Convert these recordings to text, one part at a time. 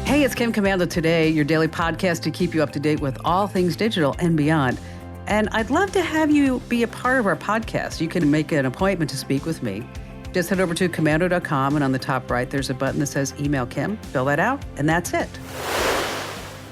Hey, it's Kim Commando Today, your daily podcast to keep you up to date with all things digital and beyond. And I'd love to have you be a part of our podcast. You can make an appointment to speak with me. Just head over to commando.com, and on the top right, there's a button that says Email Kim. Fill that out, and that's it.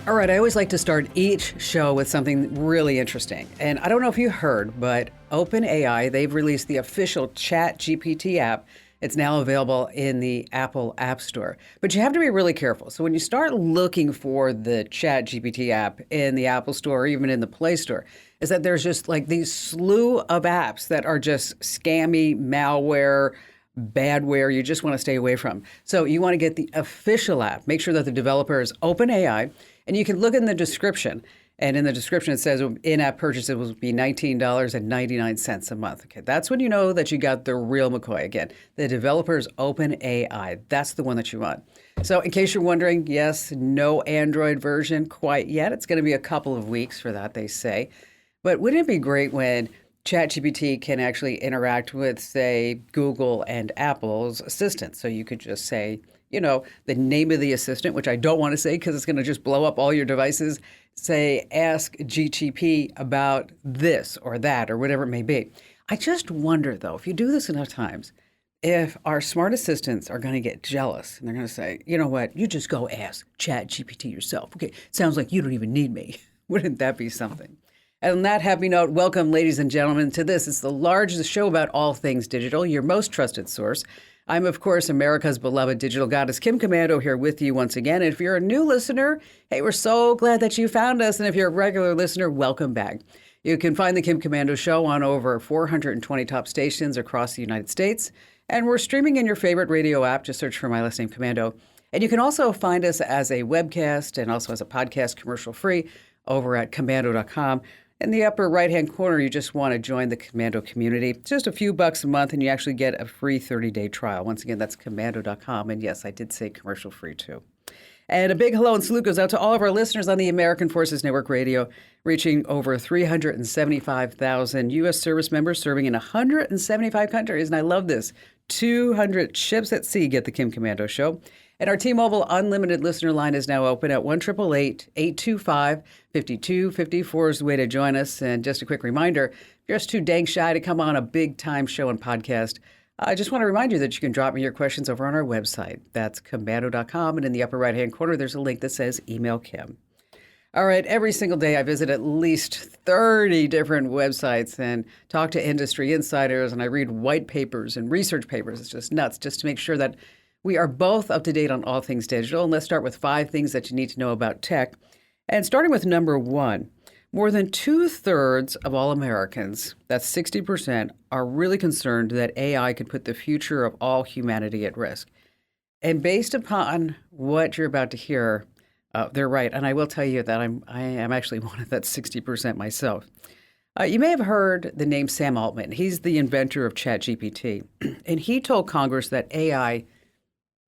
All right, I always like to start each show with something really interesting. And I don't know if you heard, but OpenAI, they've released the official ChatGPT app. It's now available in the Apple App Store. But you have to be really careful. So when you start looking for the ChatGPT app in the Apple Store or even in the Play Store, is that there's just like these slew of apps that are just scammy, malware, badware you just want to stay away from. So you want to get the official app. Make sure that the developer is OpenAI. And you can look in the description. And in the description, it says in-app purchases will be $19.99 a month. Okay, that's when you know that you got the real McCoy. Again, the developer's OpenAI. That's the one that you want. So in case you're wondering, yes, no Android version quite yet. It's going to be a couple of weeks for that, they say. But wouldn't it be great when ChatGPT can actually interact with, say, Google and Apple's assistants? So you could just say, you know, the name of the assistant, which I don't want to say because it's going to just blow up all your devices. Say, ask GTP about this or that or whatever it may be. I just wonder, though, if you do this enough times, if our smart assistants are going to get jealous and they're going to say, you know what, you just go ask ChatGPT yourself. Okay, sounds like you don't even need me. Wouldn't that be something? And on that happy note, welcome, ladies and gentlemen, to this. It's the largest show about all things digital, your most trusted source. I'm, of course, America's beloved digital goddess, Kim Commando, here with you once again. And if you're a new listener, hey, we're so glad that you found us. And if you're a regular listener, welcome back. You can find the Kim Commando Show on over 420 top stations across the United States. And we're streaming in your favorite radio app. Just search for my last name, Commando. And you can also find us as a webcast and also as a podcast commercial-free over at commando.com. In the upper right-hand corner, you just want to join the Commando community. It's just a few bucks a month, and you actually get a free 30-day trial. Once again, that's commando.com. And yes, I did say commercial-free, too. And a big hello and salute goes out to all of our listeners on the American Forces Network Radio, reaching over 375,000 U.S. service members serving in 175 countries. And I love this. 200 ships at sea get the Kim Commando Show. And our T-Mobile Unlimited listener line is now open at 1-888-825-5254 is the way to join us. And just a quick reminder, if you're just too dang shy to come on a big-time show and podcast, I just want to remind you that you can drop me your questions over on our website. That's commando.com. And in the upper right-hand corner, there's a link that says Email Kim. All right, every single day I visit at least 30 different websites and talk to industry insiders, and I read white papers and research papers. It's just nuts, just to make sure that we are both up to date on all things digital. And let's start with 5 things that you need to know about tech. And starting with number 1, more than 2/3 of all Americans, that's 60%, are really concerned that AI could put the future of all humanity at risk. And based upon what you're about to hear, they're right. And I will tell you that I am actually one of that 60% myself. You may have heard the name Sam Altman. He's the inventor of ChatGPT. And he told Congress that AI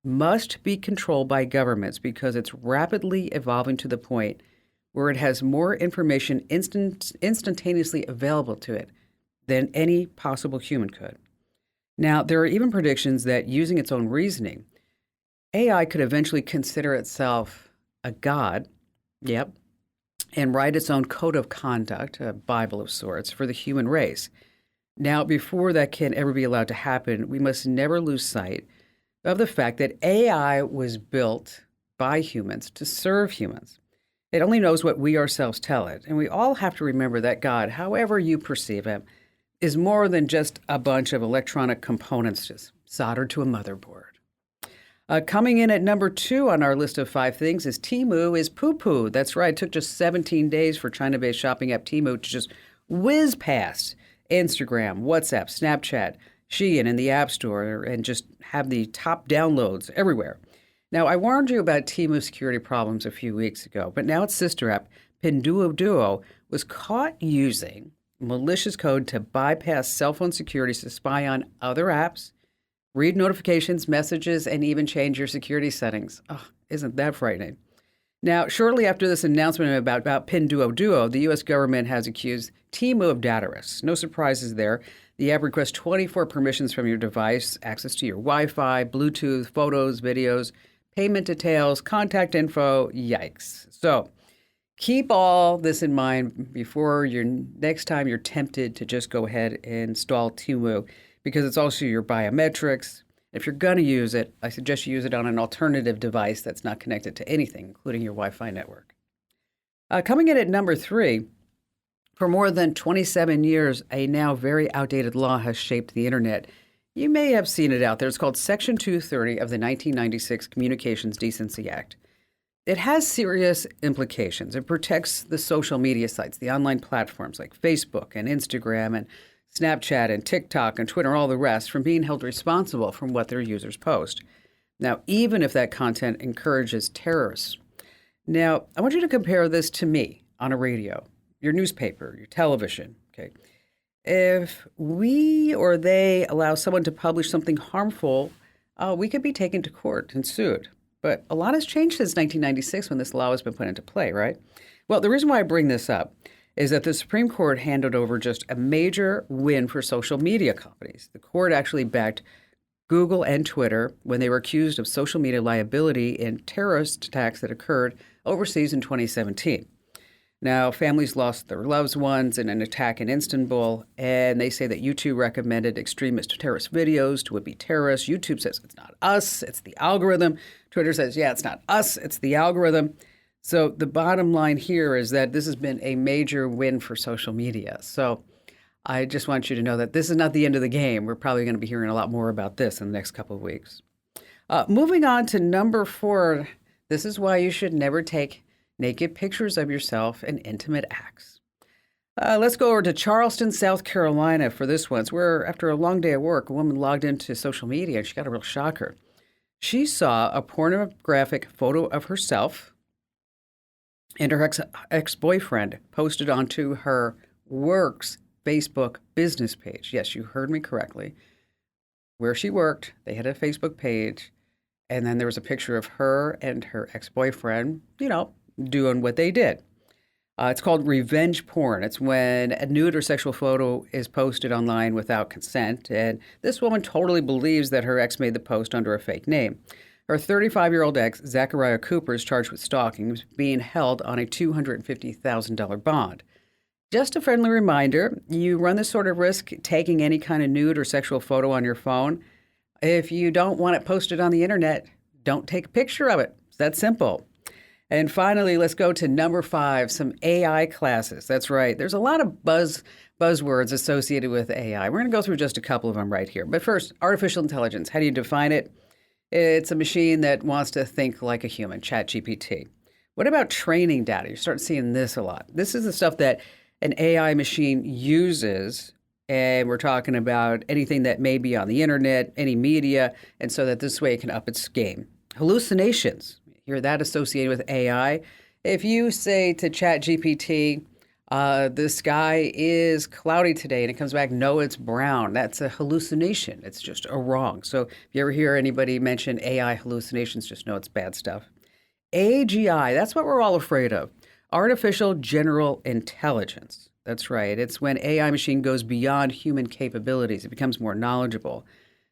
must be controlled by governments because it's rapidly evolving to the point where it has more information instantaneously available to it than any possible human could. Now, there are even predictions that using its own reasoning, AI could eventually consider itself a god, and write its own code of conduct, a Bible of sorts, for the human race. Now, before that can ever be allowed to happen, we must never lose sight of the fact that AI was built by humans to serve humans. It only knows what we ourselves tell it. And we all have to remember that God, however you perceive him, is more than just a bunch of electronic components just soldered to a motherboard. Coming in at number 2 on our list of 5 things is Temu is poo-poo. That's right. It took just 17 days for China-based shopping app Temu to just whiz past Instagram, WhatsApp, Snapchat, Shein in the App Store, and just have the top downloads everywhere. Now, I warned you about Temu's security problems a few weeks ago, but now its sister app, Pinduoduo, was caught using malicious code to bypass cell phone security to spy on other apps, read notifications, messages, and even change your security settings. Oh, isn't that frightening? Now, shortly after this announcement about Pinduoduo, the U.S. government has accused Temu of data risks. No surprises there. The app requests 24 permissions from your device, access to your Wi-Fi, Bluetooth, photos, videos, payment details, contact info. Yikes. So keep all this in mind before next time you're tempted to just go ahead and install Temu, because it's also your biometrics. If you're going to use it, I suggest you use it on an alternative device that's not connected to anything, including your Wi-Fi network. Coming in at number 3, for more than 27 years, a now very outdated law has shaped the internet. You may have seen it out there. It's called Section 230 of the 1996 Communications Decency Act. It has serious implications. It protects the social media sites, the online platforms like Facebook and Instagram and Snapchat and TikTok and Twitter, all the rest, from being held responsible for what their users post. Now, even if that content encourages terrorists. Now, I want you to compare this to me on a radio, your newspaper, your television, okay? If we or they allow someone to publish something harmful, we could be taken to court and sued. But a lot has changed since 1996 when this law has been put into play, right? Well, the reason why I bring this up is that the Supreme Court handed over just a major win for social media companies. The court actually backed Google and Twitter when they were accused of social media liability in terrorist attacks that occurred overseas in 2017. Now, families lost their loved ones in an attack in Istanbul, and they say that YouTube recommended extremist terrorist videos to would-be terrorists. YouTube says it's not us, it's the algorithm. Twitter says, yeah, it's not us, it's the algorithm. So the bottom line here is that this has been a major win for social media. So I just want you to know that this is not the end of the game. We're probably going to be hearing a lot more about this in the next couple of weeks. Moving on to number 4, this is why you should never take naked pictures of yourself in intimate acts. Let's go over to Charleston, South Carolina for this one. It's where, after a long day at work, a woman logged into social media and she got a real shocker. She saw a pornographic photo of herself and her ex-boyfriend posted onto her work's Facebook business page. Yes, you heard me correctly. Where she worked, they had a Facebook page, and then there was a picture of her and her ex-boyfriend, doing what they did. It's called revenge porn. It's when a nude or sexual photo is posted online without consent, and this woman totally believes that her ex made the post under a fake name. Her 35-year-old ex, Zachariah Cooper, is charged with stalking. He was being held on a $250,000 bond. Just a friendly reminder, you run this sort of risk taking any kind of nude or sexual photo on your phone. If you don't want it posted on the internet, don't take a picture of it. It's that simple. And finally, let's go to number 5, some AI classes. That's right. There's a lot of buzzwords associated with AI. We're going to go through just a couple of them right here. But first, artificial intelligence. How do you define it? It's a machine that wants to think like a human, ChatGPT. What about training data? You start seeing this a lot. This is the stuff that an AI machine uses, and we're talking about anything that may be on the internet, any media, and so that this way it can up its game. Hallucinations. Hear that associated with AI? If you say to ChatGPT, the sky is cloudy today, and it comes back, no, it's brown. That's a hallucination. It's just a wrong. So if you ever hear anybody mention AI hallucinations, just know it's bad stuff. AGI, that's what we're all afraid of. Artificial General Intelligence. That's right. It's when AI machine goes beyond human capabilities. It becomes more knowledgeable.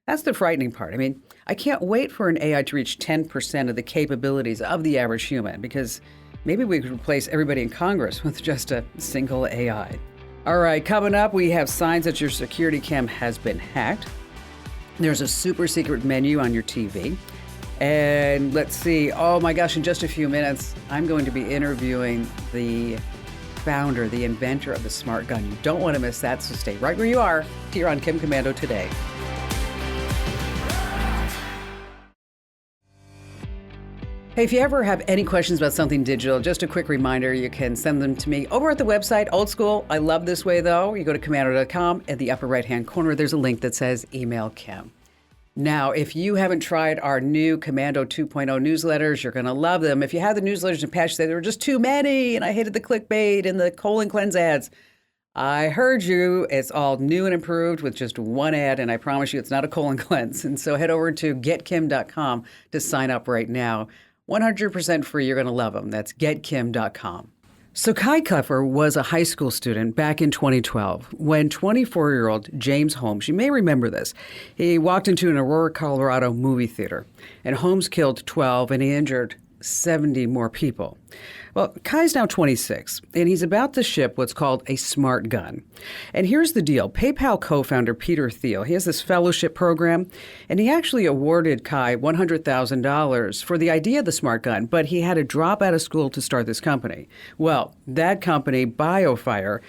That's the frightening part. I mean, I can't wait for an AI to reach 10% of the capabilities of the average human, because maybe we could replace everybody in Congress with just a single AI. All right, coming up, we have signs that your security cam has been hacked. There's a super secret menu on your TV. And let's see, oh my gosh, in just a few minutes, I'm going to be interviewing the founder, the inventor of the smart gun. You don't want to miss that, so stay right where you are here on Kim Komando Today. Hey, if you ever have any questions about something digital, just a quick reminder, you can send them to me over at the website, old school. I love this way, though. You go to komando.com. At the upper right-hand corner, there's a link that says Email Kim. Now, if you haven't tried our new Komando 2.0 newsletters, you're going to love them. If you have the newsletters in past, there were just too many, and I hated the clickbait and the colon cleanse ads. I heard you. It's all new and improved with just one ad, and I promise you it's not a colon cleanse. And so head over to getkim.com to sign up right now. 100% free. You're going to love them. That's getkim.com. So Kai Kloepfer was a high school student back in 2012 when 24-year-old James Holmes, you may remember this, he walked into an Aurora, Colorado movie theater, and Holmes killed 12 and he injured 70 more people. Well, Kai's now 26, and he's about to ship what's called a smart gun. And here's the deal. PayPal co-founder Peter Thiel, he has this fellowship program, and he actually awarded Kai $100,000 for the idea of the smart gun, but he had to drop out of school to start this company. Well, that company, BioFire,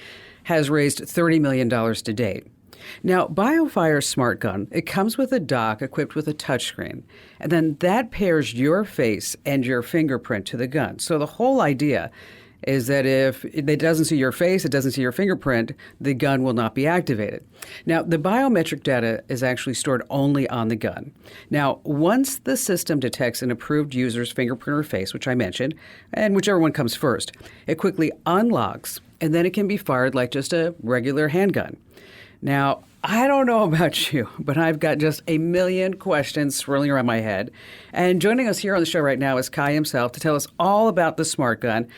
has raised $30 million to date. Now, BioFire's smart gun, it comes with a dock equipped with a touchscreen, and then that pairs your face and your fingerprint to the gun. So the whole idea is that if it doesn't see your face, it doesn't see your fingerprint, the gun will not be activated. Now, the biometric data is actually stored only on the gun. Now, once the system detects an approved user's fingerprint or face, which I mentioned, and whichever one comes first, it quickly unlocks, and then it can be fired like just a regular handgun. Now, I don't know about you, but I've got just a million questions swirling around my head. And joining us here on the show right now is Kai himself to tell us all about the smart gun.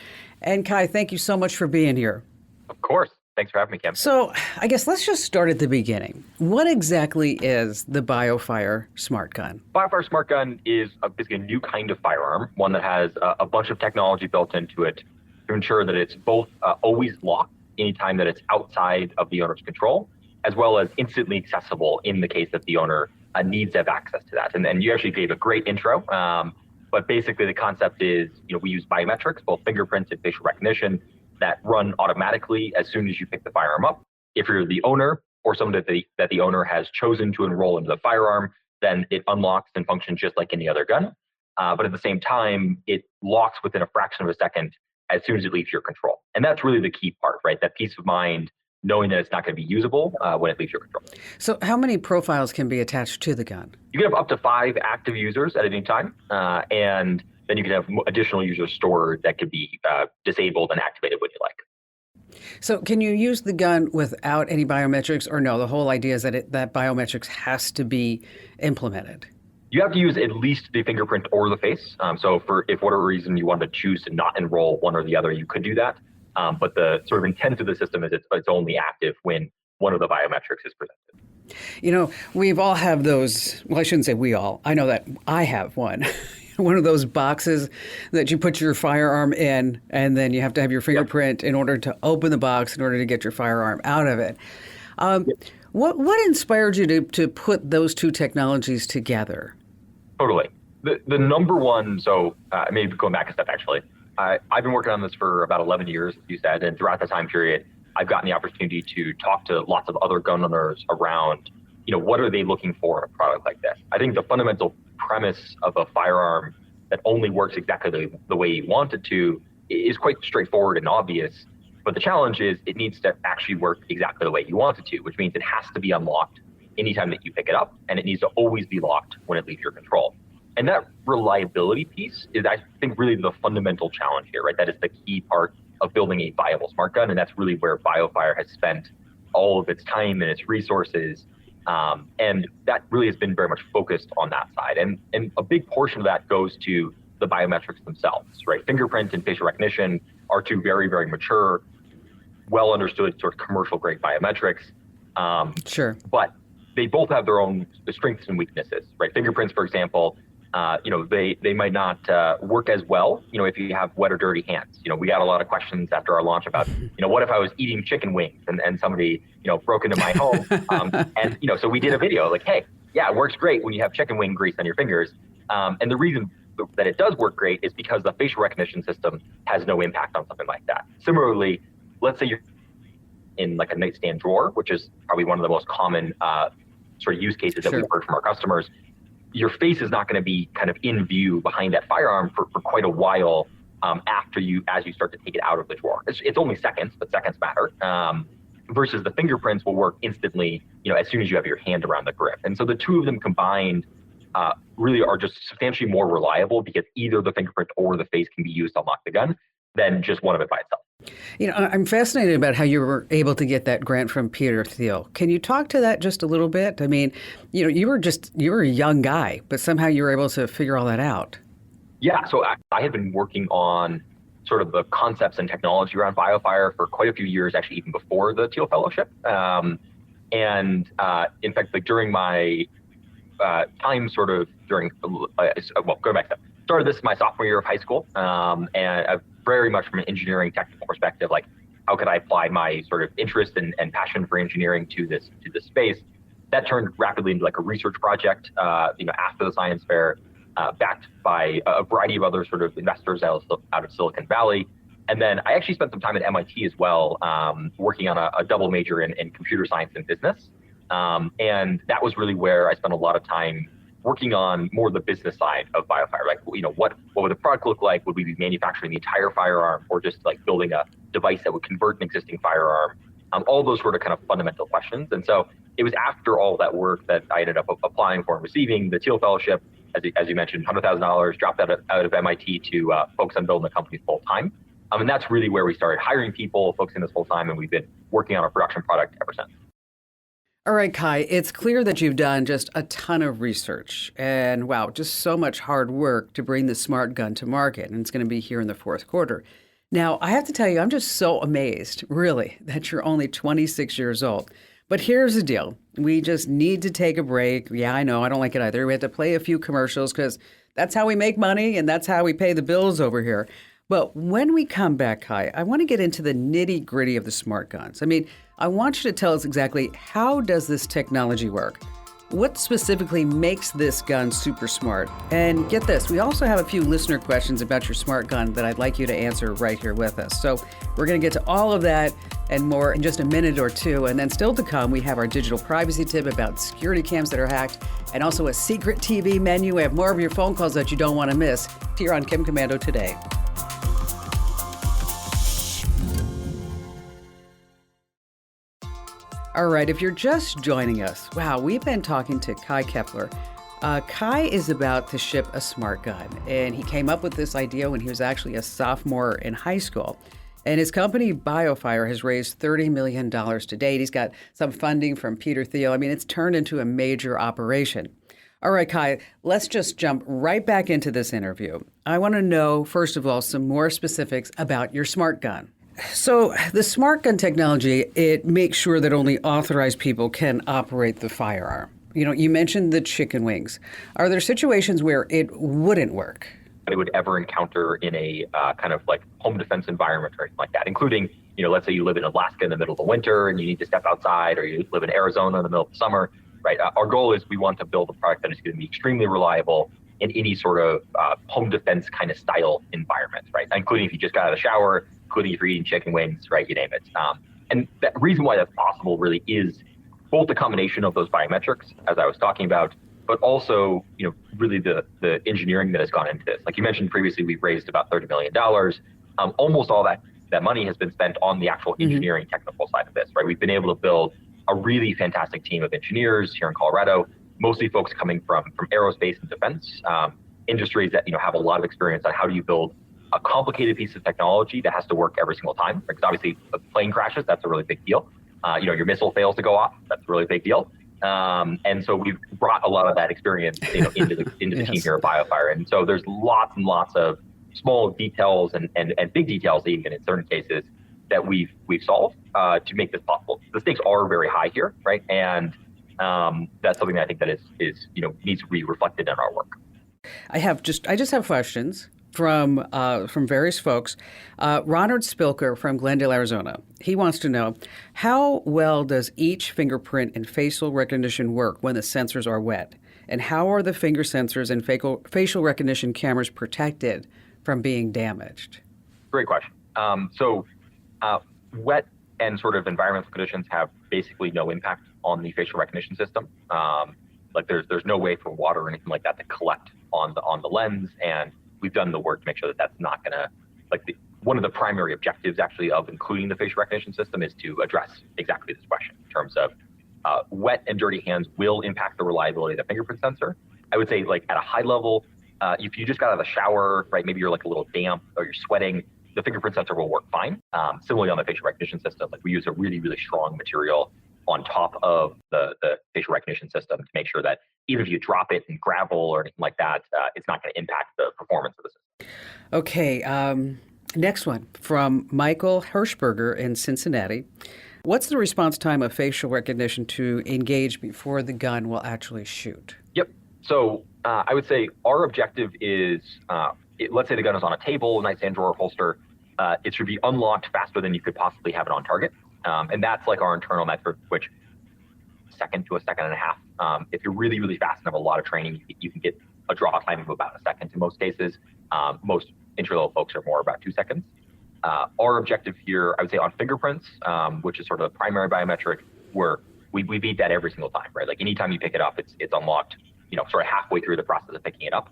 And Kai, thank you so much for being here. Of course. Thanks for having me, Kim. So I guess let's just start at the beginning. What exactly is the BioFire smart gun? BioFire smart gun is basically a new kind of firearm, one that has a bunch of technology built into it to ensure that it's both always locked anytime that it's outside of the owner's control, as well as instantly accessible in the case that the owner needs to have access to that. And you actually gave a great intro, but basically the concept is, we use biometrics, both fingerprints and facial recognition, that run automatically as soon as you pick the firearm up. If you're the owner or someone that the owner has chosen to enroll into the firearm, then it unlocks and functions just like any other gun. But at the same time, it locks within a fraction of a second as soon as it leaves your control. And that's really the key part, right? That peace of mind, knowing that it's not going to be usable when it leaves your control. So how many profiles can be attached to the gun? You can have up to 5 active users at any time, and then you can have additional users stored that could be disabled and activated when you like. So can you use the gun without any biometrics, or no? The whole idea is that that biometrics has to be implemented. You have to use at least the fingerprint or the face. So if whatever reason you wanted to choose to not enroll one or the other, you could do that. But the sort of intent of the system is it's only active when one of the biometrics is presented. We've all have those, well, I shouldn't say we all. I know that I have one. One of those boxes that you put your firearm in, and then you have to have your fingerprint in order to open the box in order to get your firearm out of it. What inspired you to put those two technologies together? Totally. The number one, so maybe going back a step actually, I've been working on this for about 11 years, as you said, and throughout that time period, I've gotten the opportunity to talk to lots of other gun owners around, what are they looking for in a product like this? I think the fundamental premise of a firearm that only works exactly the way you want it to is quite straightforward and obvious. But the challenge is it needs to actually work exactly the way you want it to, which means it has to be unlocked anytime that you pick it up, and it needs to always be locked when it leaves your control. And that reliability piece is, I think, really the fundamental challenge here, right? That is the key part of building a viable smart gun. And that's really where BioFire has spent all of its time and its resources. And that really has been very much focused on that side. And a big portion of that goes to the biometrics themselves, right? Fingerprint and facial recognition are two very, very mature, well understood sort of commercial grade biometrics. Sure. But they both have their own strengths and weaknesses, right? Fingerprints, for example, they might not work as well, if you have wet or dirty hands. We got a lot of questions after our launch about, what if I was eating chicken wings and somebody, broke into my home? So we did a video like, hey, yeah, it works great when you have chicken wing grease on your fingers. And the reason that it does work great is because the facial recognition system has no impact on something like that. Similarly, let's say you're in like a nightstand drawer, which is probably one of the most common sort of use cases that we've heard from our customers. Your face is not going to be kind of in view behind that firearm for quite a while as you start to take it out of the drawer. It's only seconds, but seconds matter. Versus the fingerprints will work instantly, as soon as you have your hand around the grip. And so the two of them combined really are just substantially more reliable because either the fingerprint or the face can be used to unlock the gun than just one of it by itself. I'm fascinated about how you were able to get that grant from Peter Thiel. Can you talk to that just a little bit? I mean, you were a young guy, but somehow you were able to figure all that out. Yeah, so I had been working on sort of the concepts and technology around BioFire for quite a few years, actually even before the Teal Fellowship. In fact, like during my time sort of during, going back to started this my sophomore year of high school, and very much from an engineering technical perspective, like how could I apply my sort of interest and passion for engineering to this space. That turned rapidly into like a research project, after the science fair, backed by a variety of other sort of investors out of Silicon Valley. And then I actually spent some time at MIT as well, working on a double major in computer science and business. And that was really where I spent a lot of time working on more the business side of BioFire. Like, what would the product look like? Would we be manufacturing the entire firearm, or just like building a device that would convert an existing firearm? All those sort of kind of fundamental questions. And so it was after all that work that I ended up applying for and receiving the Teal Fellowship. As you mentioned, $100,000, dropped out of MIT to focus on building the company full time. And that's really where we started hiring people, focusing this full time, and we've been working on a production product ever since. All right, Kai, it's clear that you've done just a ton of research and wow, just so much hard work to bring the smart gun to market. And it's going to be here in the fourth quarter. Now, I have to tell you, I'm just so amazed, really, that you're only 26 years old. But here's the deal. We just need to take a break. Yeah, I know. I don't like it either. We have to play a few commercials because that's how we make money and that's how we pay the bills over here. But when we come back, Kai, I want to get into the nitty gritty of the smart guns. I mean, I want you to tell us exactly how does this technology work? What specifically makes this gun super smart? And get this, we also have a few listener questions about your smart gun that I'd like you to answer right here with us. So we're going to get to all of that and more in just a minute or two. And then still to come, we have our digital privacy tip about security cams that are hacked and also a secret TV menu. We have more of your phone calls that you don't want to miss here on Kim Komando Today. All right, if you're just joining us, wow, we've been talking to Kai Kloepfer. Kai is about to ship a smart gun, and he came up with this idea when he was actually a sophomore in high school. And his company, BioFire, has raised $30 million to date. He's got some funding from Peter Thiel. I mean, it's turned into a major operation. All right, Kai, let's just jump right back into this interview. I want to know, first of all, some more specifics about your smart gun. So the smart gun technology, it makes sure that only authorized people can operate the firearm. You mentioned the chicken wings. Are there situations where it wouldn't work? It would ever encounter in a kind of like home defense environment or anything like that, including, let's say you live in Alaska in the middle of the winter and you need to step outside, or you live in Arizona in the middle of the summer, right? Our goal is we want to build a product that is going to be extremely reliable in any sort of home defense kind of style environment, right? Including if you just got out of the shower, including if you're eating chicken wings, right? You name it. And the reason why that's possible really is both the combination of those biometrics, as I was talking about, but also, really the engineering that has gone into this. Like you mentioned previously, we've raised about $30 million. Almost all that money has been spent on the actual engineering technical side of this, right? We've been able to build a really fantastic team of engineers here in Colorado, mostly folks coming from aerospace and defense industries that have a lot of experience on how do you build a complicated piece of technology that has to work every single time. Because obviously, if a plane crashes, that's a really big deal. Your missile fails to go off, that's a really big deal. And so we've brought a lot of that experience into the Yes. team here at BioFire. And so there's lots and lots of small details and big details, even in certain cases, that we've solved to make this possible. The stakes are very high here, right? And that's something that I think that is needs to be reflected in our work. I just have questions from various folks. Ronald Spilker from Glendale, Arizona. He wants to know, how well does each fingerprint and facial recognition work when the sensors are wet? And how are the finger sensors and facial recognition cameras protected from being damaged? Great question. Wet and sort of environmental conditions have basically no impact on the facial recognition system. Like there's no way for water or anything like that to collect on the lens, and we've done the work to make sure that that's not going to, one of the primary objectives actually of including the facial recognition system is to address exactly this question in terms of wet and dirty hands will impact the reliability of the fingerprint sensor. I would say at a high level, if you just got out of the shower, right, maybe you're a little damp or you're sweating, the fingerprint sensor will work fine. Similarly on the facial recognition system, we use a really, really strong material on top of the facial recognition system to make sure that even if you drop it in gravel or anything like that, it's not going to impact the performance of the system. Okay. Next one from Michael Hirschberger in Cincinnati. What's the response time of facial recognition to engage before the gun will actually shoot? Yep. So I would say our objective is, let's say the gun is on a table, nightstand drawer, holster. It should be unlocked faster than you could possibly have it on target. And that's like our internal metric, which second to a second and a half. If you're really, really fast and have a lot of training, you can get a draw time of about a second in most cases. Most entry-level folks are more about 2 seconds. Our objective here, I would say on fingerprints, which is sort of the primary biometric, where we beat that every single time, right? Like anytime you pick it up, it's unlocked, sort of halfway through the process of picking it up.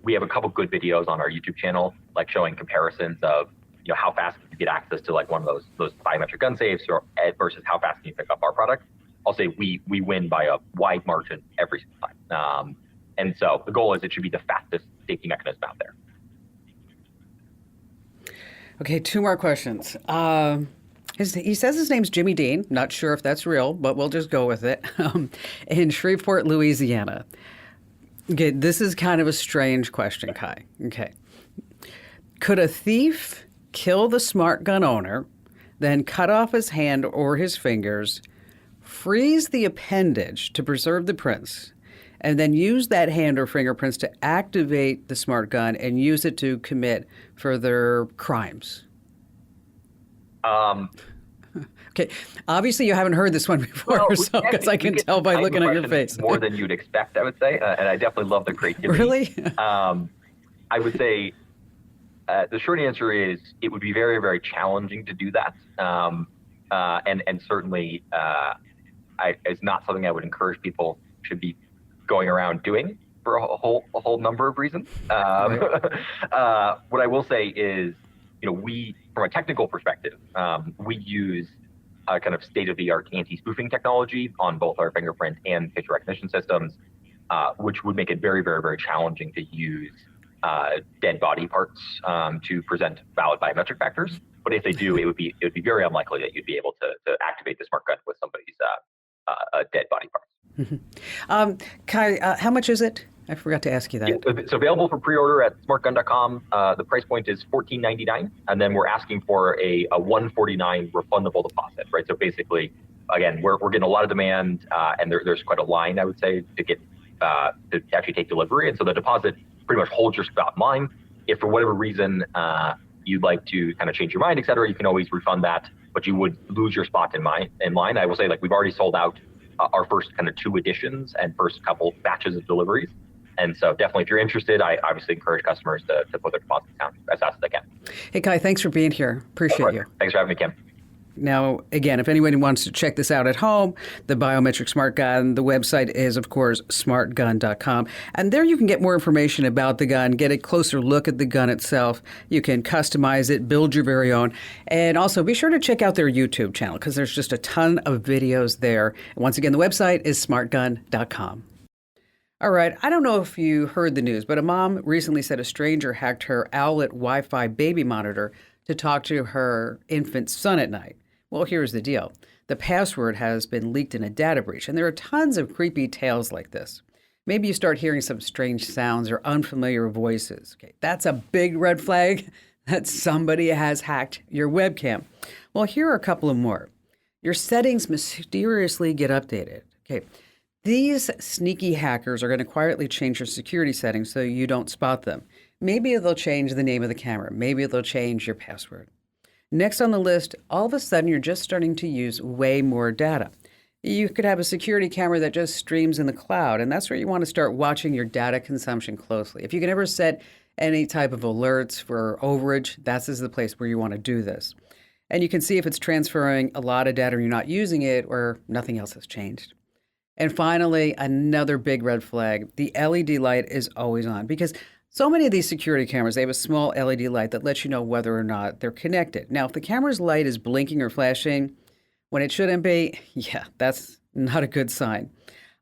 We have a couple good videos on our YouTube channel, like showing comparisons of, how fast can you get access to like one of those biometric gun safes versus how fast can you pick up our product. I'll say we win by a wide margin every single time. And so the goal is it should be the fastest safety mechanism out there. Okay, 2 more questions. He says his name's Jimmy Dean. Not sure if that's real, but we'll just go with it. In Shreveport, Louisiana. Okay, this is kind of a strange question, Kai. Okay. Could a thief kill the smart gun owner, then cut off his hand or his fingers, freeze the appendage to preserve the prints, and then use that hand or fingerprints to activate the smart gun and use it to commit further crimes? Okay, obviously you haven't heard this one before, because I can tell by looking at your face. More than you'd expect, I would say, and I definitely love the creativity. Really? I would say the short answer is it would be very, very challenging to do that, and certainly it's not something I would encourage people should be going around doing for a whole number of reasons. Right. What I will say is, we, from a technical perspective, we use a kind of state-of-the-art anti-spoofing technology on both our fingerprint and facial recognition systems, which would make it very, very, very challenging to use dead body parts to present valid biometric factors. But if they do, it would be very unlikely that you'd be able to activate the smart gun with somebody's dead body parts. Mm-hmm. Kai, how much is it? I forgot to ask you that. Yeah, it's available for pre-order at smartgun.com. The price point is $14.99, and then we're asking for a $149 refundable deposit, right? So basically, again, we're getting a lot of demand, and there's quite a line, I would say, to get to actually take delivery. And so the deposit pretty much holds your spot in line. If for whatever reason you'd like to kind of change your mind, et cetera, you can always refund that, but you would lose your spot in line. I will say, like, we've already sold out our first kind of 2 editions and first couple batches of deliveries. And so definitely, if you're interested, I obviously encourage customers to put their deposits down as fast as they can. Hey, Kai, thanks for being here. Appreciate you. Thanks for having me, Kim. Now, again, if anybody wants to check this out at home, the biometric smart gun, the website is, of course, smartgun.com. And there you can get more information about the gun, get a closer look at the gun itself. You can customize it, build your very own. And also be sure to check out their YouTube channel, because there's just a ton of videos there. And once again, the website is smartgun.com. All right, I don't know if you heard the news, but a mom recently said a stranger hacked her Owlet Wi-Fi baby monitor to talk to her infant son at night. Well, here's the deal. The password has been leaked in a data breach, and there are tons of creepy tales like this. Maybe you start hearing some strange sounds or unfamiliar voices. Okay, that's a big red flag that somebody has hacked your webcam. Well, here are a couple of more. Your settings mysteriously get updated. Okay. These sneaky hackers are going to quietly change your security settings so you don't spot them. Maybe they'll change the name of the camera. Maybe they'll change your password. Next on the list, all of a sudden you're just starting to use way more data. You could have a security camera that just streams in the cloud, and that's where you want to start watching your data consumption closely. If you can ever set any type of alerts for overage, that's the place where you want to do this. And you can see if it's transferring a lot of data and you're not using it, or nothing else has changed. And finally, another big red flag, the LED light is always on, because so many of these security cameras, they have a small LED light that lets you know whether or not they're connected. Now, if the camera's light is blinking or flashing when it shouldn't be, yeah, that's not a good sign.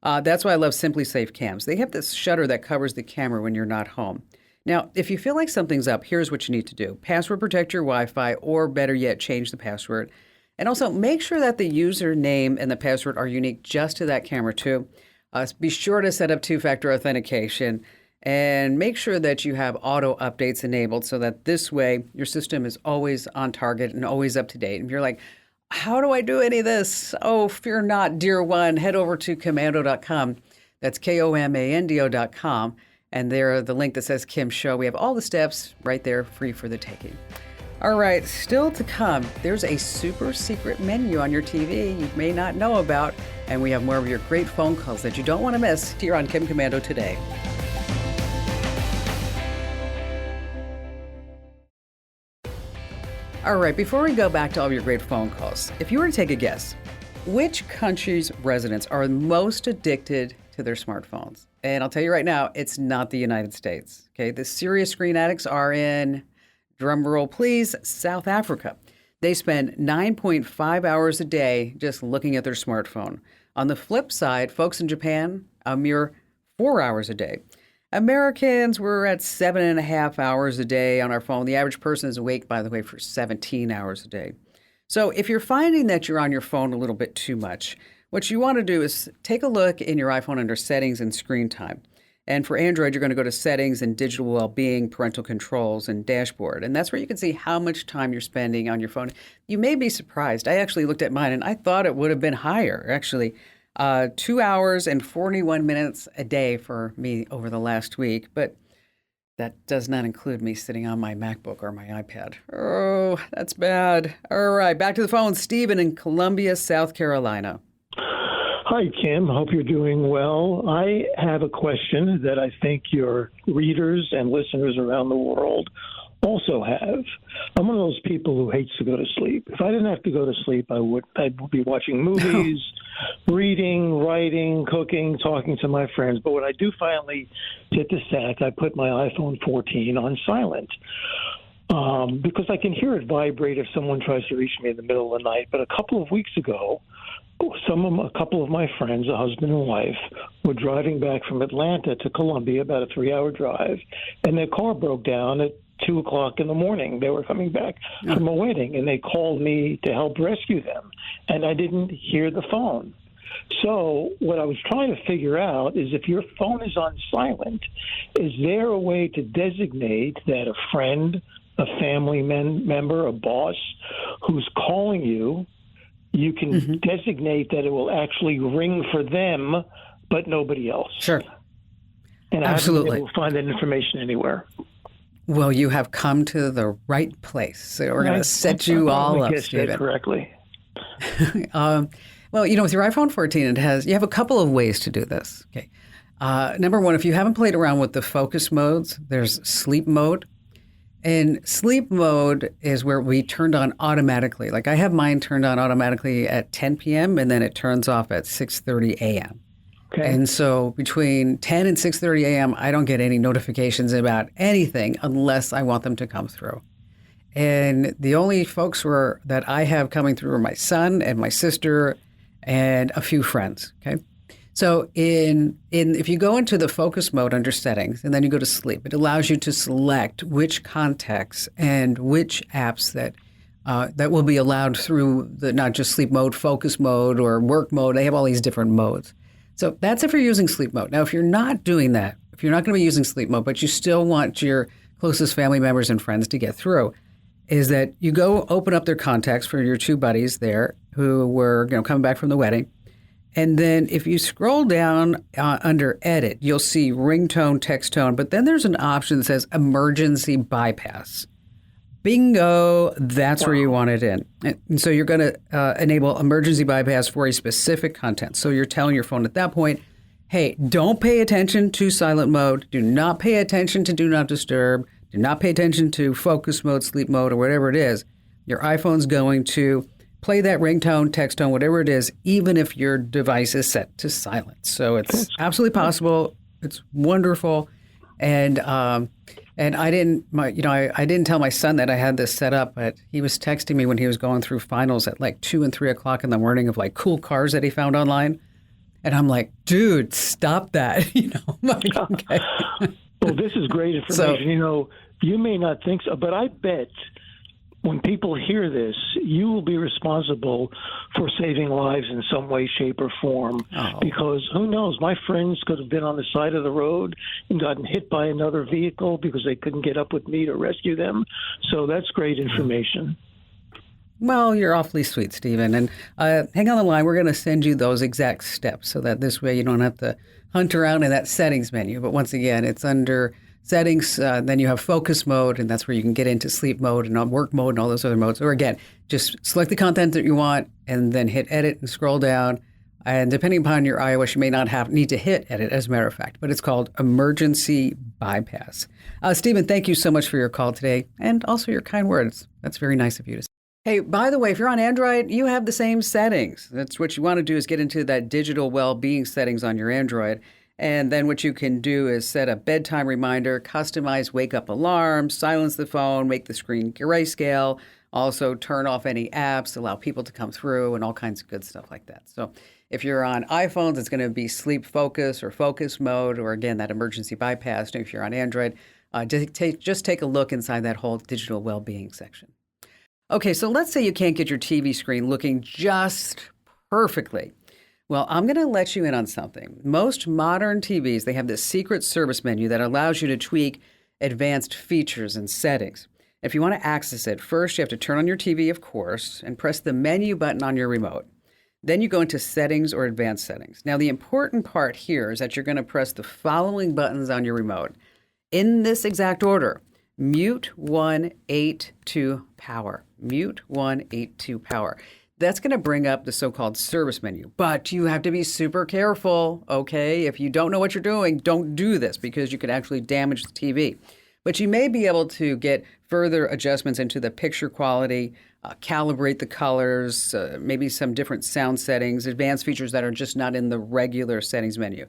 That's why I love Simply Safe cams. They have this shutter that covers the camera when you're not home. Now, if you feel like something's up, here's what you need to do. Password protect your Wi-Fi, or better yet, change the password. And also make sure that the username and the password are unique just to that camera too. Be sure to set up 2-factor authentication. And make sure that you have auto updates enabled so that this way your system is always on target and always up to date. And if you're like, how do I do any of this? Oh, fear not, dear one. Head over to komando.com. That's komando.com. And there, the link that says Kim Show. We have all the steps right there, free for the taking. All right, still to come, there's a super secret menu on your TV you may not know about. And we have more of your great phone calls that you don't want to miss here on Kim Komando Today. All right, before we go back to all of your great phone calls, if you were to take a guess, which country's residents are most addicted to their smartphones? And I'll tell you right now, it's not the United States. Okay, the serious screen addicts are in, drum roll please, South Africa. They spend 9.5 hours a day just looking at their smartphone. On the flip side, folks in Japan, a mere 4 hours a day. Americans, we're at 7.5 hours a day on our phone. The average person is awake, by the way, for 17 hours a day. So if you're finding that you're on your phone a little bit too much, what you want to do is take a look in your iPhone under Settings and Screen Time. And for Android, you're going to go to Settings and Digital Wellbeing, Parental Controls, and Dashboard. And that's where you can see how much time you're spending on your phone. You may be surprised. I actually looked at mine, and I thought it would have been higher, actually. 2 hours and 41 minutes a day for me over the last week, but that does not include me sitting on my MacBook or my iPad. Oh, that's bad. All right, back to the phone. Stephen in Columbia, South Carolina. Hi, Kim. Hope you're doing well. I have a question that I think your readers and listeners around the world also have. I'm one of those people who hates to go to sleep. If I didn't have to go to sleep, I'd be watching movies, reading, writing, cooking, talking to my friends. But when I do finally hit the sack, I put my iPhone 14 on silent because I can hear it vibrate if someone tries to reach me in the middle of the night. But a couple of weeks ago, a couple of my friends, a husband and wife, were driving back from Atlanta to Columbia, about a 3-hour drive, and their car broke down at 2 o'clock in the morning. They were coming back from a wedding, and they called me to help rescue them, and I didn't hear the phone. So what I was trying to figure out is if your phone is on silent, is there a way to designate that a friend, a family member, a boss who's calling you, you can designate that it will actually ring for them, but nobody else? Sure. And I Absolutely. haven't been able to find that information anywhere. Well, you have come to the right place. So we're going to set you all up, Stephen. That correctly. Well, with your iPhone 14, you have a couple of ways to do this. Okay. Number one, if you haven't played around with the focus modes, there's sleep mode. And sleep mode is where we turned on automatically. Like I have mine turned on automatically at 10 p.m. and then it turns off at 6:30 a.m. Okay. And so between 10 and 6:30 a.m., I don't get any notifications about anything unless I want them to come through. And the only folks that I have coming through are my son and my sister and a few friends. Okay. So if you go into the focus mode under settings and then you go to sleep, it allows you to select which contacts and which apps that will be allowed through the not just sleep mode, focus mode, or work mode. They have all these different modes. So that's if you're using sleep mode. Now, if you're not doing that, if you're not going to be using sleep mode, but you still want your closest family members and friends to get through, is that you go open up their contacts for your two buddies there who were coming back from the wedding. And then if you scroll down under edit, you'll see ringtone, text tone, but then there's an option that says emergency bypass. Bingo, that's where you want it in. And so you're going to enable emergency bypass for a specific content. So you're telling your phone at that point, hey, don't pay attention to silent mode. Do not pay attention to do not disturb. Do not pay attention to focus mode, sleep mode, or whatever it is. Your iPhone's going to play that ringtone, text tone, whatever it is, even if your device is set to silent. So it's absolutely possible. It's wonderful. And I didn't tell my son that I had this set up, but he was texting me when he was going through finals at like 2 and 3 o'clock in the morning of like cool cars that he found online. And I'm like, dude, stop that. Like, okay. Well, this is great information. You may not think so, but I bet when people hear this, you will be responsible for saving lives in some way, shape, or form. Oh. Because who knows, my friends could have been on the side of the road and gotten hit by another vehicle because they couldn't get up with me to rescue them. So that's great information. Well, you're awfully sweet, Stephen. And hang on the line. We're going to send you those exact steps so that this way you don't have to hunt around in that settings menu. But once again, it's under settings. Then you have focus mode, and that's where you can get into sleep mode and work mode and all those other modes. Or again, just select the content that you want and then hit edit and scroll down. And depending upon your iOS, you may not need to hit edit, as a matter of fact. But it's called emergency bypass. Stephen, thank you so much for your call today and also your kind words. That's very nice of you to say. Hey, by the way, if you're on Android, you have the same settings. That's what you want to do is get into that digital well-being settings on your Android. And then what you can do is set a bedtime reminder, customize wake-up alarms, silence the phone, make the screen grayscale, also turn off any apps, allow people to come through, and all kinds of good stuff like that. So if you're on iPhones, it's going to be sleep focus or focus mode, or again, that emergency bypass. And if you're on Android, just take a look inside that whole digital well-being section. Okay, so let's say you can't get your TV screen looking just perfectly. Well, I'm going to let you in on something. Most modern TVs, they have this secret service menu that allows you to tweak advanced features and settings. If you want to access it, first you have to turn on your TV, of course, and press the menu button on your remote. Then you go into settings or advanced settings. Now, the important part here is that you're going to press the following buttons on your remote in this exact order. Mute 182 power. Mute 182 power. That's going to bring up the so-called service menu. But you have to be super careful, okay? If you don't know what you're doing, don't do this because you could actually damage the TV. But you may be able to get further adjustments into the picture quality, calibrate the colors, maybe some different sound settings, advanced features that are just not in the regular settings menu.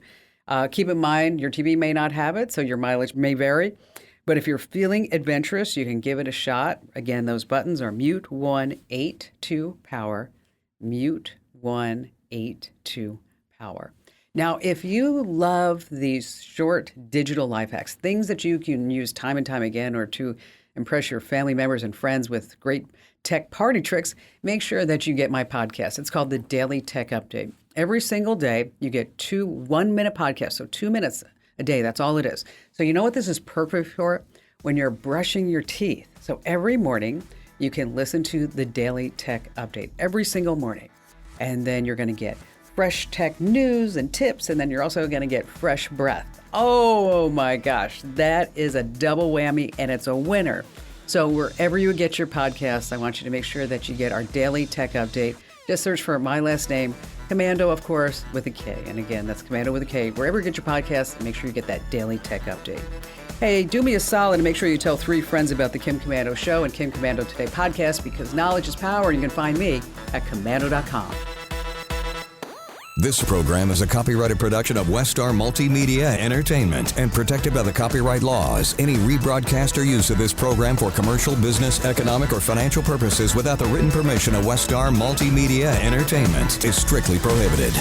Keep in mind, your TV may not have it, so your mileage may vary. But if you're feeling adventurous, you can give it a shot. Again, those buttons are mute 182 power, mute 182 power. Now, if you love these short digital life hacks, things that you can use time and time again or to impress your family members and friends with great tech party tricks, make sure that you get my podcast. It's called the Daily Tech Update. Every single day, you get 2 1-minute podcasts, so 2 minutes a day. That's all it is. So you know what this is perfect for? When you're brushing your teeth. So every morning you can listen to the Daily Tech Update every single morning. And then you're going to get fresh tech news and tips. And then you're also going to get fresh breath. Oh my gosh, that is a double whammy and it's a winner. So wherever you get your podcasts, I want you to make sure that you get our Daily Tech Update. Just search for my last name, Commando, of course, with a K. And again, that's Commando with a K. Wherever you get your podcasts, make sure you get that Daily Tech Update. Hey, do me a solid and make sure you tell 3 friends about the Kim Commando Show and Kim Commando Today podcast because knowledge is power and you can find me at commando.com. This program is a copyrighted production of Westar Multimedia Entertainment and protected by the copyright laws. Any rebroadcast or use of this program for commercial, business, economic, or financial purposes without the written permission of Westar Multimedia Entertainment is strictly prohibited.